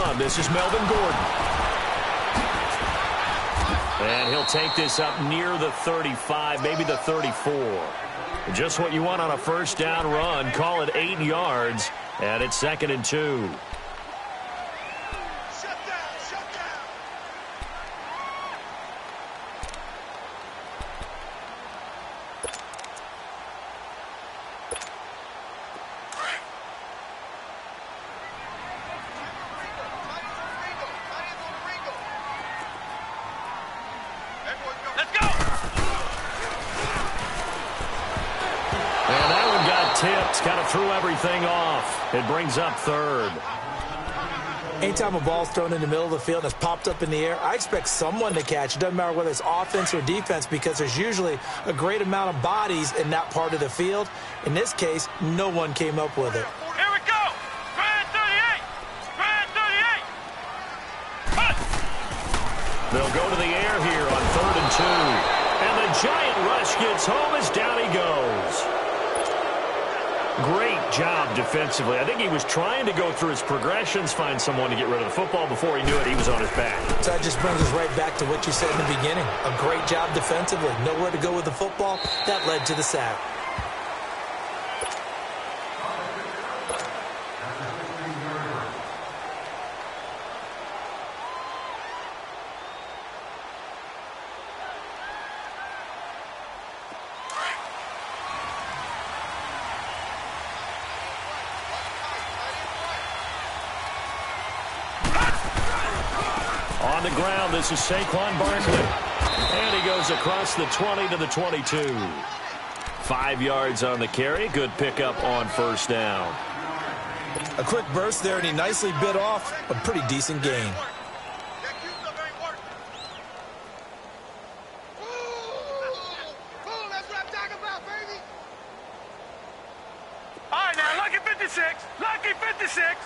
run. This is Melvin Gordon. And he'll take this up near the 35, maybe the 34. Just what you want on a first down run. Call it 8 yards, and it's 2nd and 2. Tipped, kind of threw everything off. It brings up 3rd. Anytime a ball's thrown in the middle of the field and it's popped up in the air, I expect someone to catch. It doesn't matter whether it's offense or defense because there's usually a great amount of bodies in that part of the field. In this case, no one came up with it. Here we go! Grand 38! Grand 38! They'll go to the air here on 3rd and 2. And the giant rush gets home as down he goes. Great job defensively. I think he was trying to go through his progressions, find someone to get rid of the football. Before he knew it, he was on his back. So that just brings us right back to what you said in the beginning. A great job defensively. Nowhere to go with the football. That led to the sack. On the ground, this is Saquon Barkley. And he goes across the 20 to the 22. 5 yards on the carry. Good pickup on first down. A quick burst there, and he nicely bit off a pretty decent gain. All right, now, lucky 56. Lucky 56.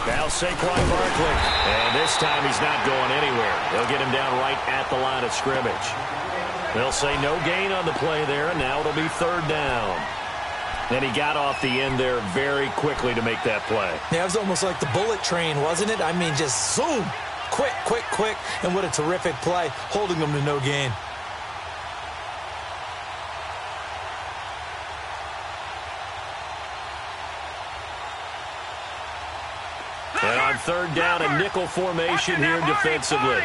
Now Saquon Barkley. And this time he's not going anywhere. They'll get him down right at the line of scrimmage. They'll say no gain on the play there, and now it'll be 3rd down. And he got off the end there very quickly to make that play. Yeah, it was almost like the bullet train, wasn't it? I mean, just zoom. Quick, quick, quick. And what a terrific play, holding them to no gain. And on 3rd down, a nickel formation here defensively.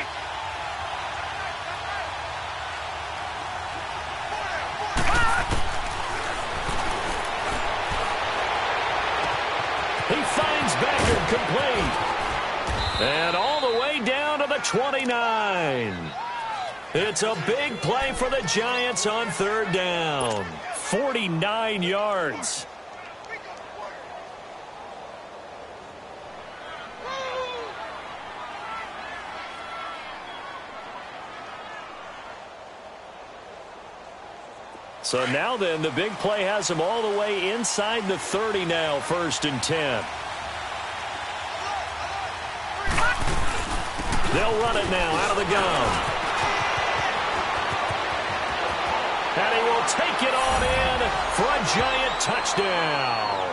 He finds Beckett complete. And all the way down to the 29. It's a big play for the Giants on 3rd down. 49 yards. So now then, the big play has them all the way inside the 30 now, 1st and 10. They'll run it now out of the gun. And he will take it on in for a giant touchdown.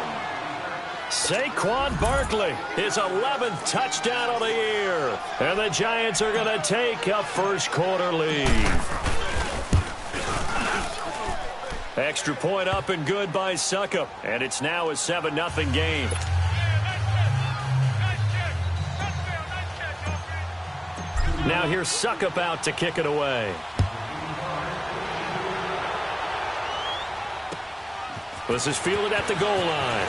Saquon Barkley, his 11th touchdown of the year. And the Giants are going to take a first-quarter lead. Extra point up and good by Succop. And it's now a 7-0 game. Now here's Succop out to kick it away. This is fielded at the goal line.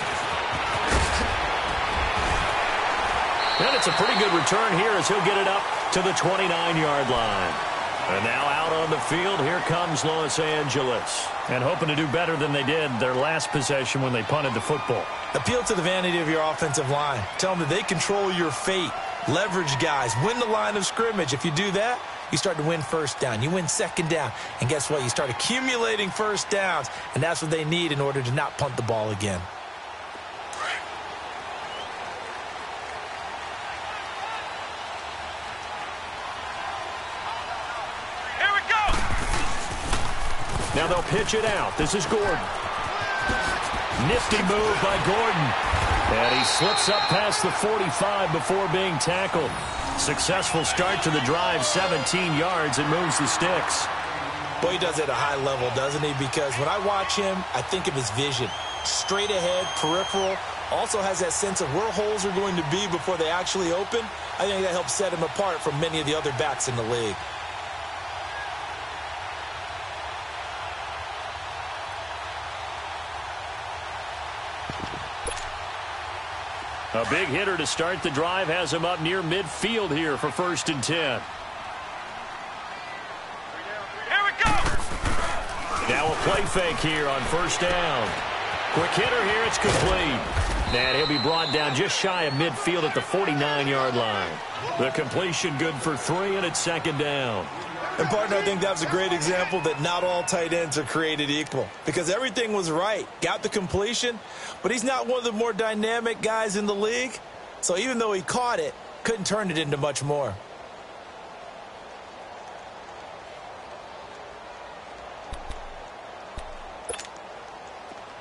And it's a pretty good return here as he'll get it up to the 29-yard line. And now out on the field, here comes Los Angeles. And hoping to do better than they did their last possession when they punted the football. Appeal to the vanity of your offensive line. Tell them that they control your fate. Leverage guys. Win the line of scrimmage. If you do that, you start to win first down. You win 2nd down. And guess what? You start accumulating first downs. And that's what they need in order to not punt the ball again. Here we go. Now they'll pitch it out. This is Gordon. Nifty move by Gordon. And he slips up past the 45 before being tackled. Successful start to the drive, 17 yards, and moves the sticks. Boy, he does it at a high level, doesn't he? Because when I watch him, I think of his vision. Straight ahead, peripheral, also has that sense of where holes are going to be before they actually open. I think that helps set him apart from many of the other backs in the league. A big hitter to start the drive has him up near midfield here for 1st and 10. Here we go! Now a play fake here on 1st down. Quick hitter here, it's complete. And he'll be brought down just shy of midfield at the 49-yard line. The completion good for 3, and it's 2nd down. And, partner, I think that was a great example that not all tight ends are created equal. Because everything was right. Got the completion, but he's not one of the more dynamic guys in the league. So even though he caught it, couldn't turn it into much more.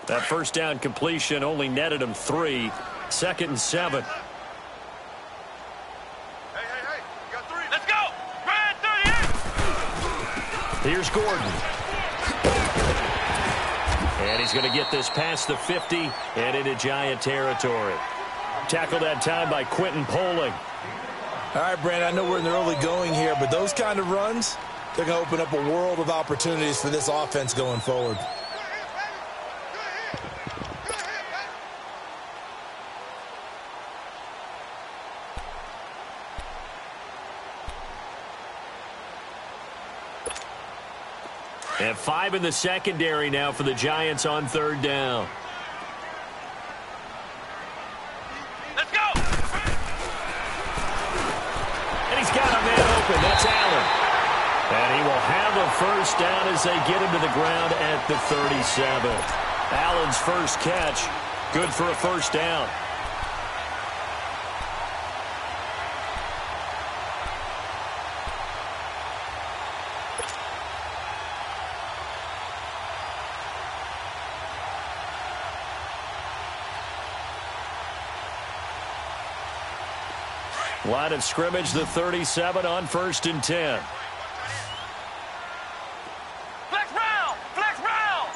That 1st down completion only netted him 3. 2nd and 7. Hey, you got 3. Let's go! Red 38! Here's Gordon. And he's going to get this past the 50 and into Giant territory. Tackled that time by Quentin Poling. All right, Brandon, I know we're in the early going here, but those kind of runs, they're going to open up a world of opportunities for this offense going forward. And 5 in the secondary now for the Giants on 3rd down. Let's go! And he's got a man open. That's Allen. And he will have a 1st down as they get him to the ground at the 37. Allen's first catch, good for a 1st down. Line of scrimmage, the 37 on 1st and 10. Flex round! Flex round!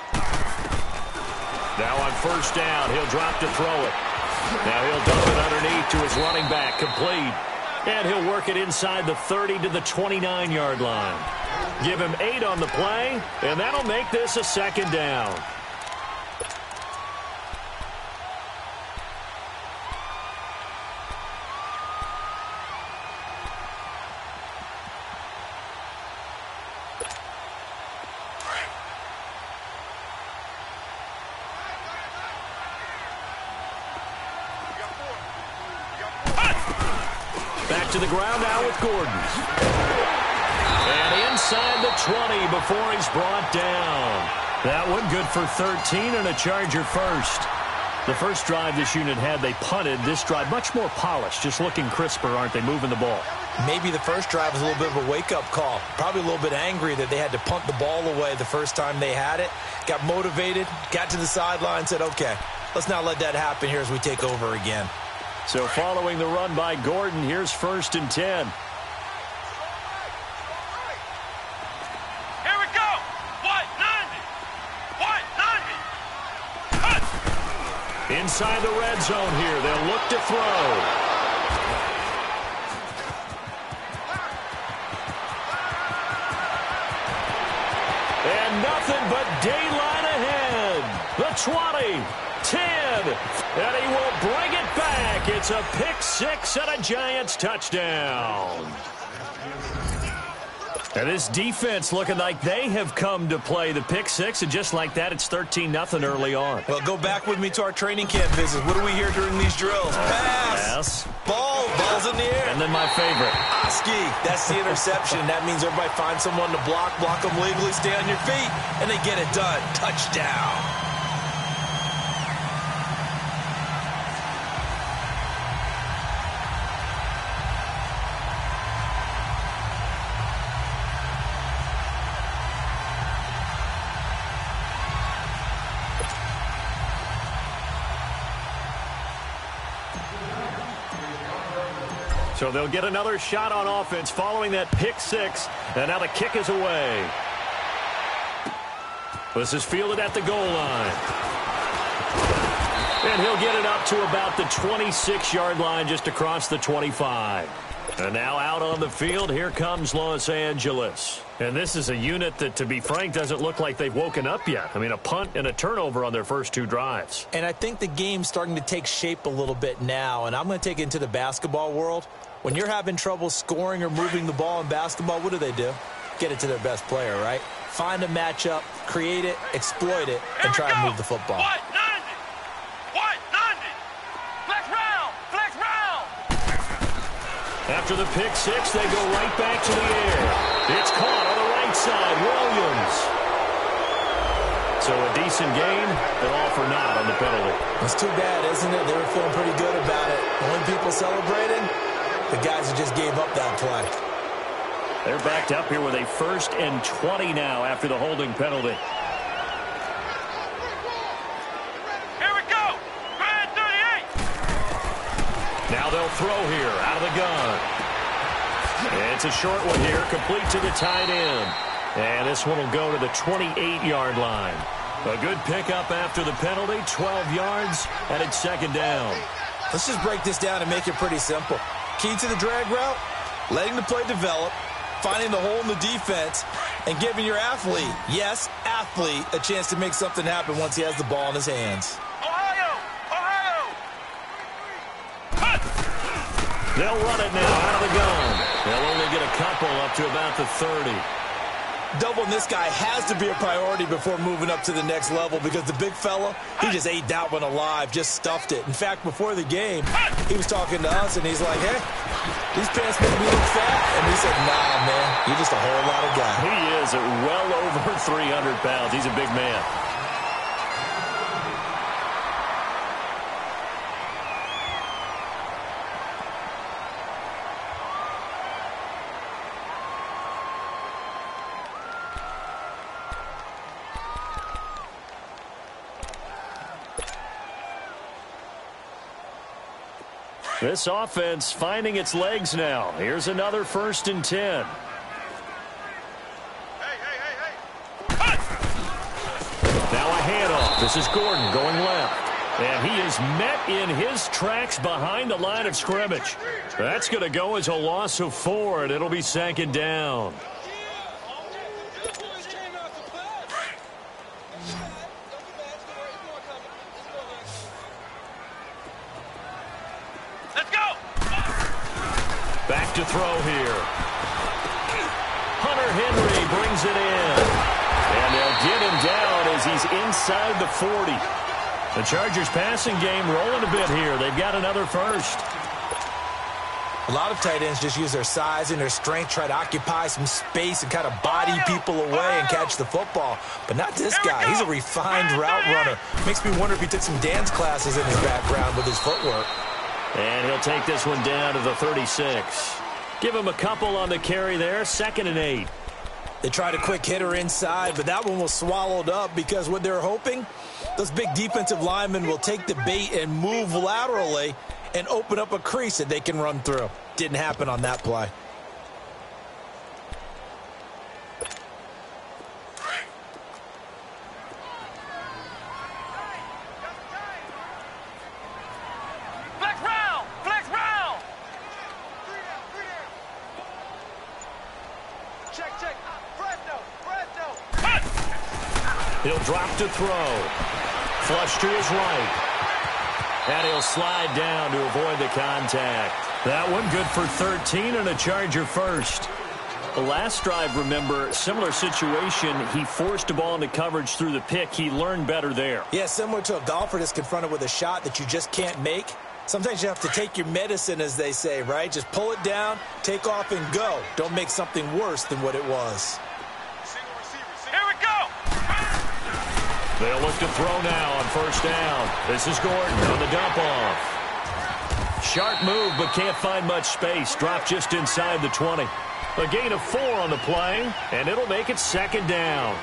Now on 1st down, he'll drop to throw it. Now he'll dump it underneath to his running back, complete. And he'll work it inside the 30 to the 29-yard line. Give him 8 on the play, and that'll make this a 2nd down. To the ground now with Gordon. And inside the 20 before he's brought down. That one good for 13 and a Charger first. The first drive this unit had, they punted. This drive much more polished, just looking crisper, aren't they, moving the ball? Maybe the first drive was a little bit of a wake-up call. Probably a little bit angry that they had to punt the ball away the first time they had it. Got motivated, got to the sideline, said, okay, let's not let that happen here as we take over again. So following the run by Gordon, here's 1st and 10. Here we go! White 90! White 90! Inside the red zone here, they'll look to throw. And nothing but daylight ahead. The 20, 10, and he will bring it back. It's a pick 6 and a Giants touchdown. And this defense looking like they have come to play the pick 6, and just like that, it's 13-0 early on. Well, go back with me to our training camp visit. What do we hear during these drills? Pass. Ball's in the air. And then my favorite. Oski, that's the interception. That means everybody finds someone to block them legally, stay on your feet, and they get it done. Touchdown. So they'll get another shot on offense following that pick six. And now the kick is away. This is fielded at the goal line. And he'll get it up to about the 26-yard line, just across the 25. And now out on the field, here comes Los Angeles. And this is a unit that, to be frank, doesn't look like they've woken up yet. I mean, a punt and a turnover on their first two drives. And I think the game's starting to take shape a little bit now. And I'm going to take it into the basketball world. When you're having trouble scoring or moving the ball in basketball, what do? Get it to their best player, right? Find a matchup, create it, exploit it, and try to move the football. White 90. White 90. Flex round. Flex round. After the pick six, they go right back to the air. It's caught on the right side. Williams. So a decent game, but all for naught on the penalty. It's too bad, isn't it? They were feeling pretty good about it. Only people celebrating, the guys who just gave up that play. They're backed up here with a 1st and 20 now after the holding penalty. Here we go. Grand 38. Now they'll throw here out of the gun. It's a short one here, complete to the tight end. And this one will go to the 28-yard line. A good pickup after the penalty, 12 yards, and it's 2nd down. Let's just break this down and make it pretty simple. Key to the drag route, letting the play develop, finding the hole in the defense, and giving your athlete, yes, athlete, a chance to make something happen once he has the ball in his hands. Ohio. Ohio. They'll run it now out of the gun. They'll only get a couple up to about the 30. Doubling this guy has to be a priority before moving up to the next level because the big fella, he just ate that one alive, just stuffed it. In fact, before the game, he was talking to us, and he's like, hey, these pants make me look fat. And we said, nah, man, you're just a whole lot of guy. He is at well over 300 pounds. He's a big man. This offense finding its legs now. Here's another 1st and 10. Hey. Now a handoff. This is Gordon going left. And he is met in his tracks behind the line of scrimmage. That's going to go as a loss of 4, and it'll be 2nd down. Back to throw here. Hunter Henry brings it in. And they'll get him down as he's inside the 40. The Chargers passing game rolling a bit here. They've got another first. A lot of tight ends just use their size and their strength, try to occupy some space and kind of body people away and catch the football. But not this guy. He's a refined route runner. Makes me wonder if he took some dance classes in his background with his footwork. And he'll take this one down to the 36. Give him a couple on the carry there. 2nd and 8. They tried a quick hitter inside, but that one was swallowed up because what they're hoping, those big defensive linemen will take the bait and move laterally and open up a crease that they can run through. Didn't happen on that play. He'll drop to throw. Flush to his right. And he'll slide down to avoid the contact. That one good for 13 and a Charger first. The last drive, remember, similar situation. He forced a ball into coverage through the pick. He learned better there. Yeah, similar to a golfer that's confronted with a shot that you just can't make. Sometimes you have to take your medicine, as they say, right? Just pull it down, take off, and go. Don't make something worse than what it was. Here we go. They'll look to throw now on 1st down. This is Gordon on the dump off. Sharp move, but can't find much space. Dropped just inside the 20. A gain of 4 on the play, and it'll make it 2nd down.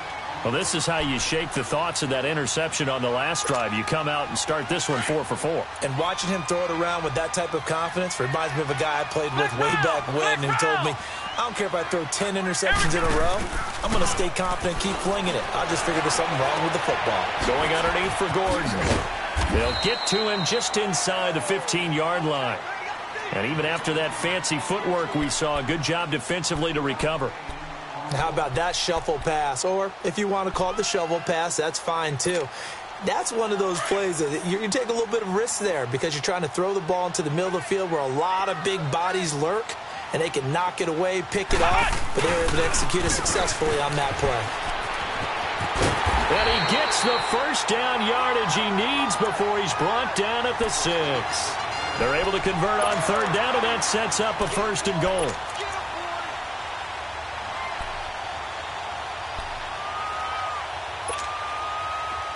Well, this is how you shake the thoughts of that interception on the last drive. You come out and start this one 4 for 4. And watching him throw it around with that type of confidence reminds me of a guy I played with way back when who told me, I don't care if I throw 10 interceptions in a row. I'm going to stay confident, keep flinging it. I just figured there's something wrong with the football. Going underneath for Gordon. They'll get to him just inside the 15-yard line. And even after that fancy footwork we saw, a good job defensively to recover. How about that shuffle pass? Or if you want to call it the shovel pass, that's fine too. That's one of those plays that you take a little bit of risk there because you're trying to throw the ball into the middle of the field where a lot of big bodies lurk, and they can knock it away, pick it off, but they were able to execute it successfully on that play. And he gets the first down yardage he needs before he's brought down at the 6. They're able to convert on third down, and that sets up a first and goal.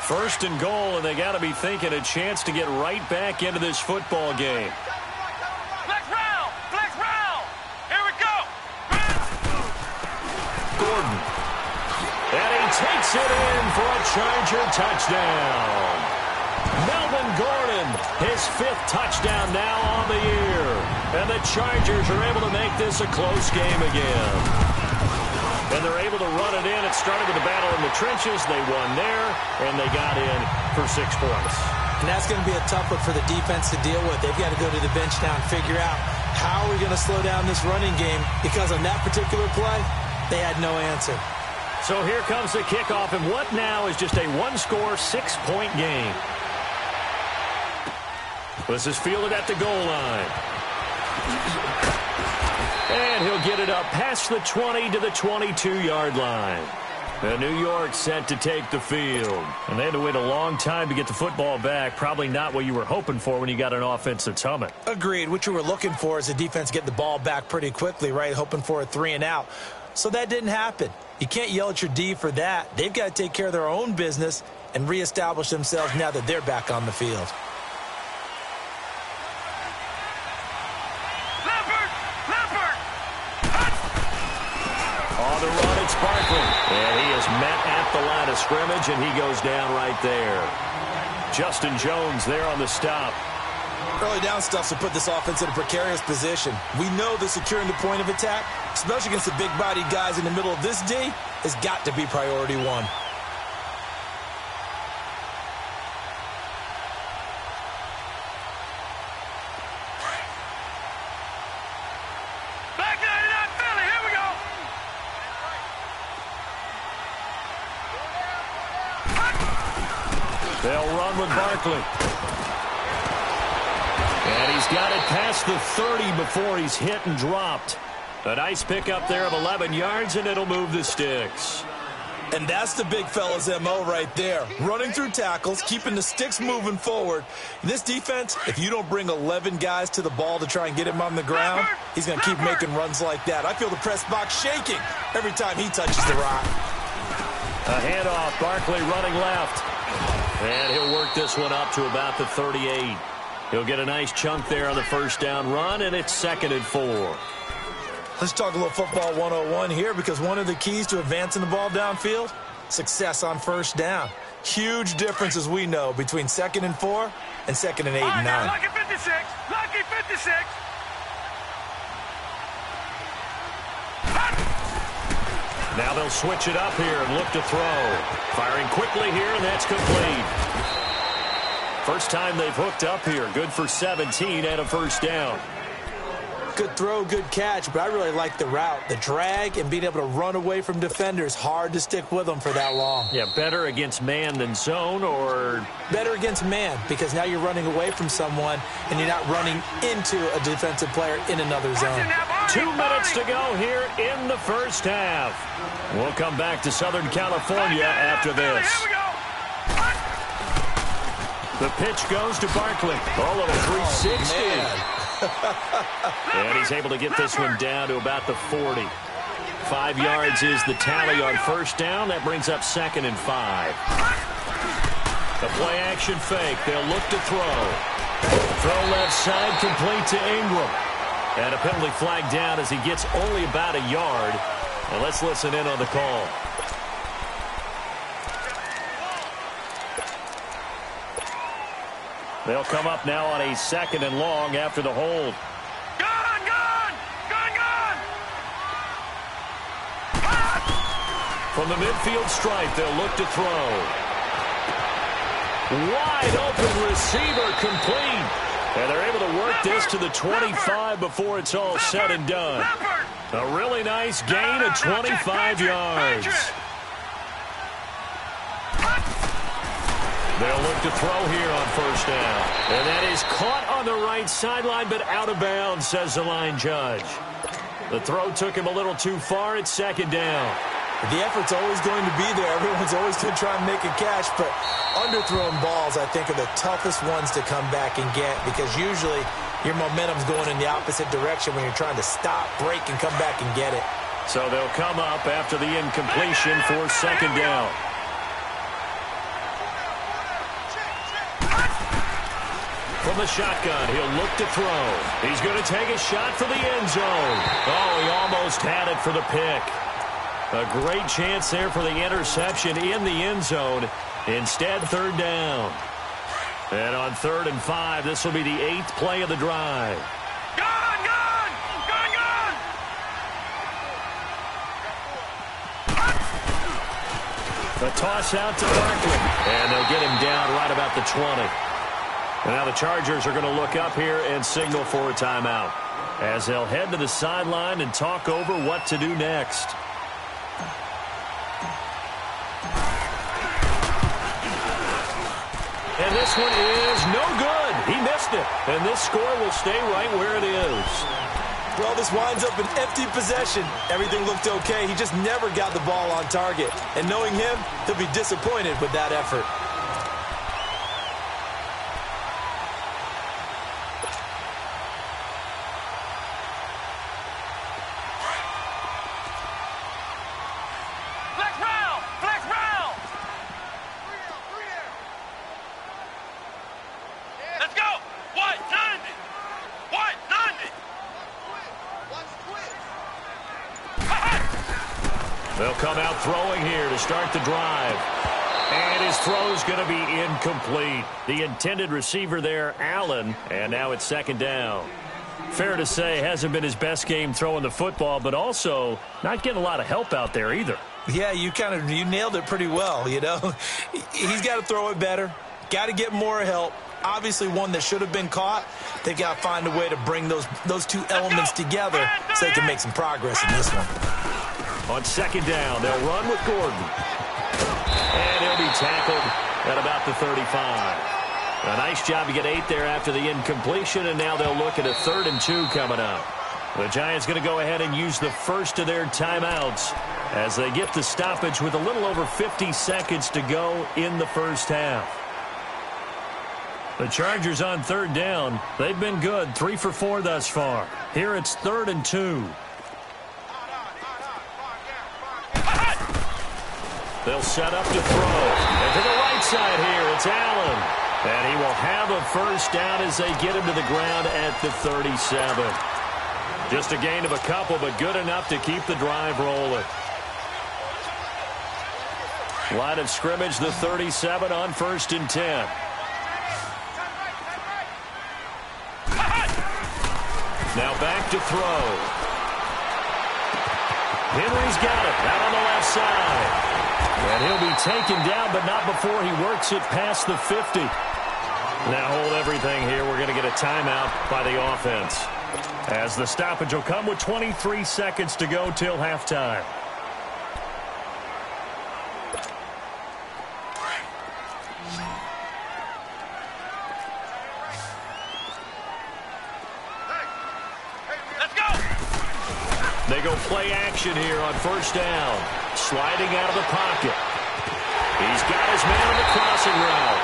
First and goal, and they got to be thinking a chance to get right back into this football game. Flex round! Flex round! Here we go! Gordon. And he takes it in for a Charger touchdown. Melvin Gordon, his 5th touchdown now on the year. And the Chargers are able to make this a close game again. And they're able to run it in. It started with a battle in the trenches. They won there, and they got in for 6 points. And that's going to be a tough one for the defense to deal with. They've got to go to the bench now and figure out how are we going to slow down this running game, because on that particular play, they had no answer. So here comes the kickoff, and what now is just a one-score, 6-point game. This is fielded at the goal line. And he'll get it up past the 20 to the 22-yard line. And New York set to take the field. And they had to wait a long time to get the football back. Probably not what you were hoping for when you got an offense that's humming. Agreed. What you were looking for is the defense get the ball back pretty quickly, right? Hoping for a 3-and-out. So that didn't happen. You can't yell at your D for that. They've got to take care of their own business and reestablish themselves now that they're back on the field. On the run, it's Barkley. And he is met at the line of scrimmage, and he goes down right there. Justin Jones there on the stop. Early down stuff to put this offense in a precarious position. We know that securing the point of attack, especially against the big-bodied guys in the middle of this D, has got to be priority 1. They'll run with Barkley. And he's got it past the 30 before he's hit and dropped. A nice pickup there of 11 yards, and it'll move the sticks. And that's the big fella's M.O. right there. Running through tackles, keeping the sticks moving forward. This defense, if you don't bring 11 guys to the ball to try and get him on the ground, he's going to keep making runs like that. I feel the press box shaking every time he touches the rock. A handoff, Barkley running left. And he'll work this one up to about the 38. He'll get a nice chunk there on the first down run, and it's 2nd and 4. Let's talk a little football 101 here, because one of the keys to advancing the ball downfield, success on first down. Huge difference, as we know, between 2nd and 4 and 2nd and 8 and 9. Lucky 56. Lucky 56. Now they'll switch it up here and look to throw. Firing quickly here, and that's complete. First time they've hooked up here. Good for 17 and a first down. Good throw, good catch, but I really like the route. The drag and being able to run away from defenders. Hard to stick with them for that long. Yeah, better against man than zone, or? Better against man, because now you're running away from someone and you're not running into a defensive player in another zone. 2 minutes to go here in the first half. We'll come back to Southern California after this. The pitch goes to Barkley. A little 360. And he's able to get this one down to about the 40. 5 yards is the tally on first down. That brings up 2nd and 5. The play action fake. They'll look to throw. Throw left side, complete to Ingram. And a penalty flag down as he gets only about a yard. And let's listen in on the call. They'll come up now on a 2nd and long after the hold. Gone, gone! Gone, gone! From the midfield stripe, they'll look to throw. Wide open receiver complete. And they're able to work this to the 25 before it's all said and done. A really nice gain of 25 yards. They'll look to throw here on 1st down. And that is caught on the right sideline, but out of bounds, says the line judge. The throw took him a little too far. It's 2nd down. The effort's always going to be there. Everyone's always going to try and make a catch, but underthrown balls, I think, are the toughest ones to come back and get because usually your momentum's going in the opposite direction when you're trying to stop, break, and come back and get it. So they'll come up after the incompletion for 2nd down. From the shotgun, he'll look to throw. He's going to take a shot for the end zone. Oh, he almost had it for the pick. A great chance there for the interception in the end zone. Instead, 3rd down. And on 3rd and 5, this will be the 8th play of the drive. Gone, gone! Gone, gone! A toss out to Barkley. And they'll get him down right about the 20. And now the Chargers are going to look up here and signal for a timeout as they'll head to the sideline and talk over what to do next. And this one is no good. He missed it. And this score will stay right where it is. Well, this winds up an empty possession. Everything looked okay. He just never got the ball on target. And knowing him, he'll be disappointed with that effort. They'll come out throwing here to start the drive. And his throw's going to be incomplete. The intended receiver there, Allen, and now it's 2nd down. Fair to say, hasn't been his best game throwing the football, but also not getting a lot of help out there either. Yeah, you nailed it pretty well, you know. He's got to throw it better. Got to get more help. Obviously one that should have been caught. They got to find a way to bring those two elements together so they can make some progress in this one. On 2nd down, they'll run with Gordon. And he'll be tackled at about the 35. A nice job to get 8 there after the incompletion, and now they'll look at a 3rd and 2 coming up. The Giants going to go ahead and use the first of their timeouts as they get the stoppage with a little over 50 seconds to go in the first half. The Chargers on 3rd down. They've been good, 3 for 4 thus far. Here it's 3rd and 2. They'll set up to throw. And to the right side here, it's Allen. And he will have a first down as they get him to the ground at the 37. Just a gain of a couple, but good enough to keep the drive rolling. Line of scrimmage, the 37 on 1st and 10. Now back to throw. Henry's got it out on the left side. And he'll be taken down, but not before he works it past the 50. Now hold everything here. We're going to get a timeout by the offense, as the stoppage will come with 23 seconds to go till halftime. They go play action here on 1st down. Sliding out of the pocket. He's got his man on the crossing route.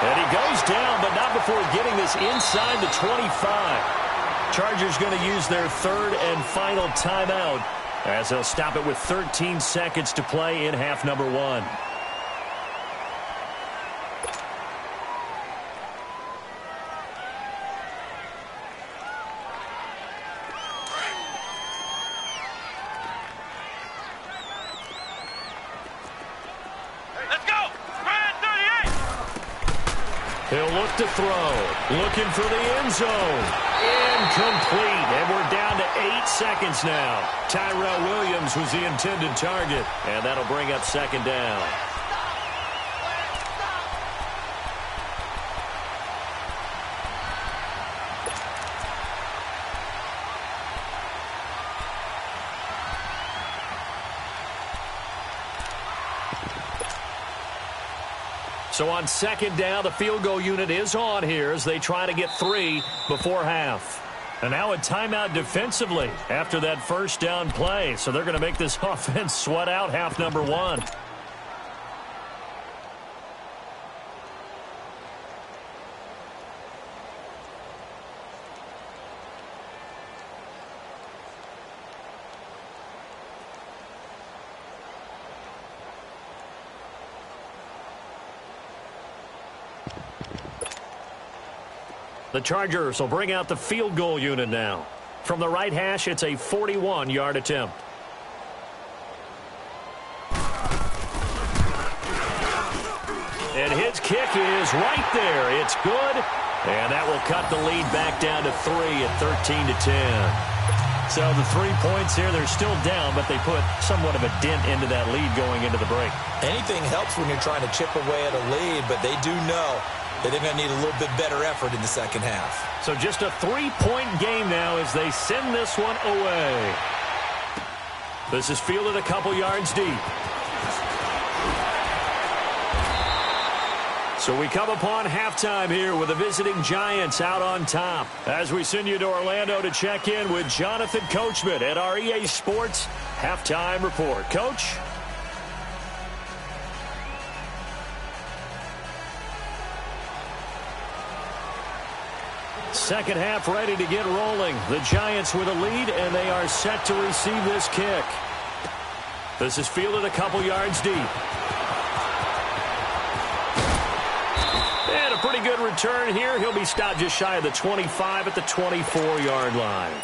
And he goes down, but not before getting this inside the 25. Chargers going to use their 3rd and final timeout as they'll stop it with 13 seconds to play in half number 1. He'll They'll look to throw. Looking for the end zone. Incomplete. And we're down to 8 seconds now. Tyrell Williams was the intended target. And that'll bring up second down. So on second down, the field goal unit is on here as they try to get 3 before half. And now a timeout defensively after that first down play. So they're going to make this offense sweat out half number 1. The Chargers will bring out the field goal unit now. From the right hash, it's a 41-yard attempt. And his kick is right there. It's good. And that will cut the lead back down to 3 at 13-10. So the 3 points here, they're still down, but they put somewhat of a dent into that lead going into the break. Anything helps when you're trying to chip away at a lead, but they do know that they're going to need a little bit better effort in the second half. So just a 3-point game now as they send this one away. This is fielded a couple yards deep. So we come upon halftime here with the visiting Giants out on top. As we send you to Orlando to check in with Jonathan Coachman at our EA Sports Halftime Report. Coach? Second half ready to get rolling. The Giants with a lead, and they are set to receive this kick. This is fielded a couple yards deep. And a pretty good return here. He'll be stopped just shy of the 25 at the 24-yard line.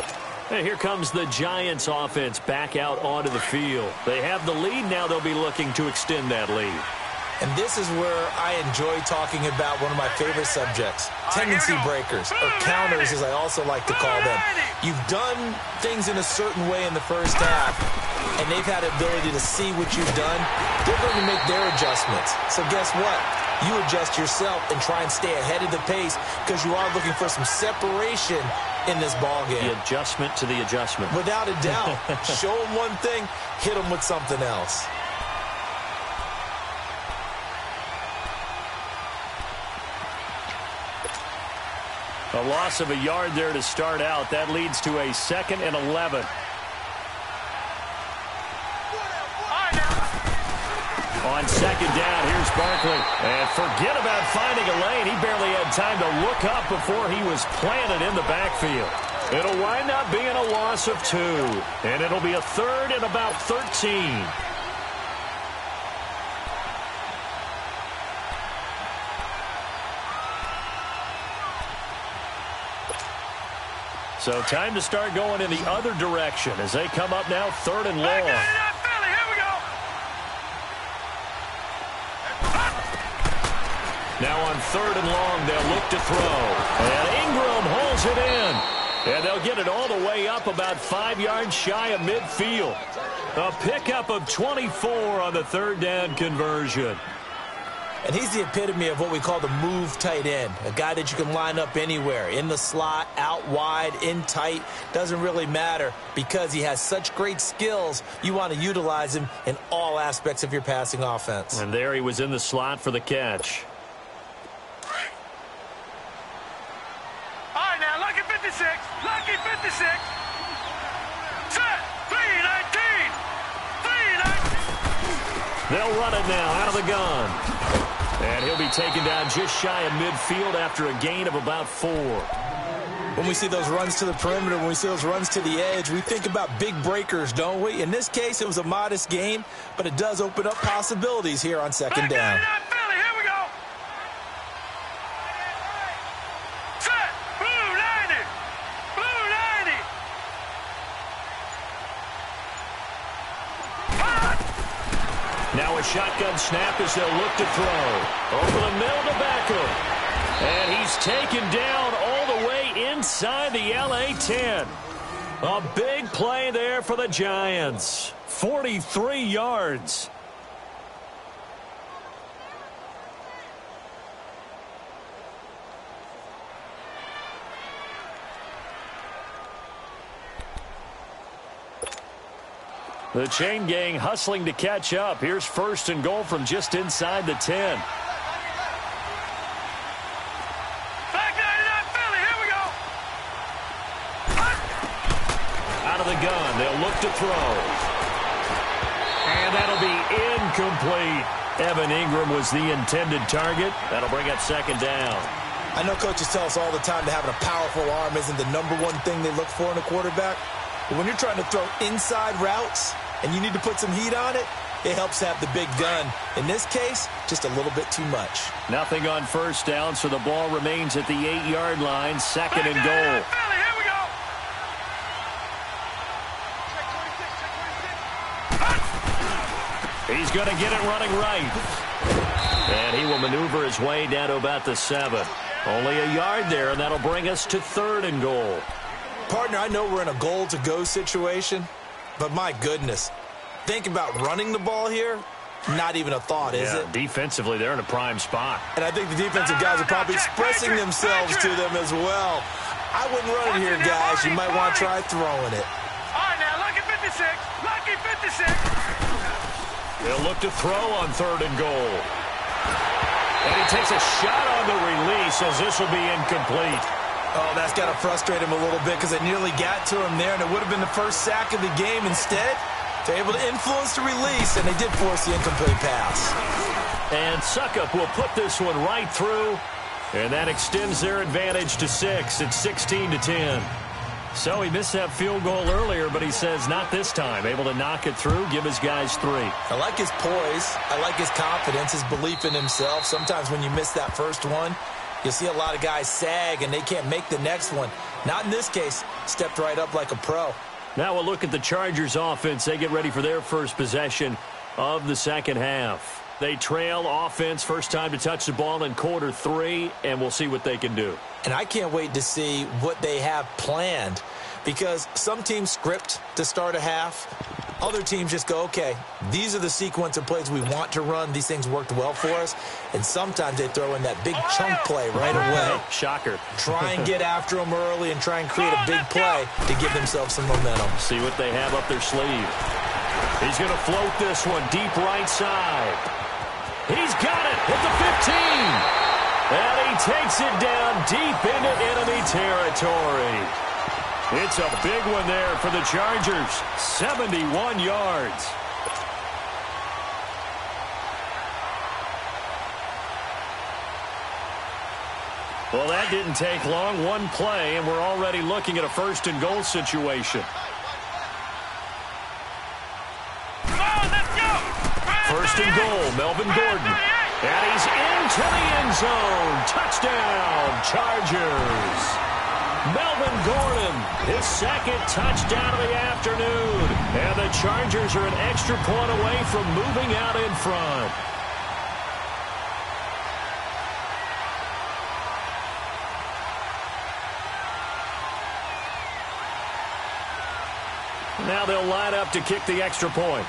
And here comes the Giants offense back out onto the field. They have the lead. Now they'll be looking to extend that lead. And this is where I enjoy talking about one of my favorite subjects, tendency breakers, or counters as I also like to call them. You've done things in a certain way in the first half, and they've had the ability to see what you've done. They're going to make their adjustments. So guess what? You adjust yourself and try and stay ahead of the pace because you are looking for some separation in this ball game. The adjustment to the adjustment. Without a doubt. Show them one thing, hit them with something else. A loss of a yard there to start out. That leads to a 2nd and 11. On second down, here's Barkley. And forget about finding a lane. He barely had time to look up before he was planted in the backfield. It'll wind up being a loss of 2. And it'll be a 3rd and about 13. So time to start going in the other direction as they come up now 3rd and long. Now on 3rd and long, they'll look to throw. And Ingram holds it in. And they'll get it all the way up about 5 yards shy of midfield. A pickup of 24 on the 3rd down conversion. And he's the epitome of what we call the move tight end, a guy that you can line up anywhere, in the slot, out wide, in tight, doesn't really matter because he has such great skills. You want to utilize him in all aspects of your passing offense. And there he was in the slot for the catch. All right, now, lucky 56, lucky 56. Set, 319, 319. They'll run it now out of the gun. And he'll be taken down just shy of midfield after a gain of about 4. When we see those runs to the perimeter, when we see those runs to the edge, we think about big breakers, don't we? In this case, it was a modest gain, but it does open up possibilities here on second down. Here we go. Set, blue 90, blue 90. Now a shotgun snap as they'll look to throw. Over the middle to Beckham. And he's taken down all the way inside the LA 10. A big play there for the Giants. 43 yards. The chain gang hustling to catch up. Here's first and goal from just inside the 10. Back 99 Philly, here we go. Out of the gun, they'll look to throw. And that'll be incomplete. Evan Ingram was the intended target. That'll bring up second down. I know coaches tell us all the time that having a powerful arm isn't the number one thing they look for in a quarterback. But when you're trying to throw inside routes and you need to put some heat on it, it helps have the big gun. In this case, just a little bit too much. Nothing on first down, so the ball remains at the 8-yard line. Second and goal. Philly, here we go. He's going to get it running right. And he will maneuver his way down to about the 7. Only a yard there, and that'll bring us to third and goal. Partner, I know we're in a goal-to-go situation, but my goodness, think about running the ball here. Not even a thought, is it? Defensively, they're in a prime spot. And I think the defensive guys are probably expressing themselves to them as well. I wouldn't run it here, guys. You might want to try throwing it. All right, now, lucky 56. Lucky 56. They'll look to throw on third and goal. And he takes a shot on the release as this will be incomplete. Oh, that's got to frustrate him a little bit because it nearly got to him there, and it would have been the first sack of the game. Instead, they're able to influence the release, and they did force the incomplete pass. And Suckup will put this one right through, and that extends their advantage to 6. It's 16-10. So he missed that field goal earlier, but he says not this time. Able to knock it through, give his guys 3. I like his poise. I like his confidence, his belief in himself. Sometimes when you miss that first one, you'll see a lot of guys sag, and they can't make the next one. Not in this case. Stepped right up like a pro. Now we'll look at the Chargers offense. They get ready for their first possession of the second half. They trail offense, first time to touch the ball in quarter 3, and we'll see what they can do. And I can't wait to see what they have planned, because some teams script to start a half. Other teams just go, okay, these are the sequence of plays we want to run. These things worked well for us. And sometimes they throw in that big chunk play right away. Shocker. Try and get after them early and try and create a big play to give themselves some momentum. See what they have up their sleeve. He's going to float this one deep right side. He's got it at the 15. And he takes it down deep into enemy territory. It's a big one there for the Chargers. 71 yards. Well, that didn't take long. One play, and we're already looking at a first and goal situation. First and goal, Melvin Gordon. And he's into the end zone. Touchdown, Chargers. Melvin Gordon, his second touchdown of the afternoon. And the Chargers are an extra point away from moving out in front. Now they'll line up to kick the extra point.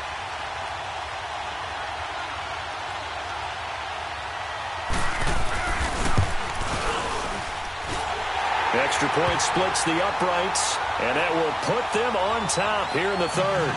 Extra point splits the uprights, and that will put them on top here in the third.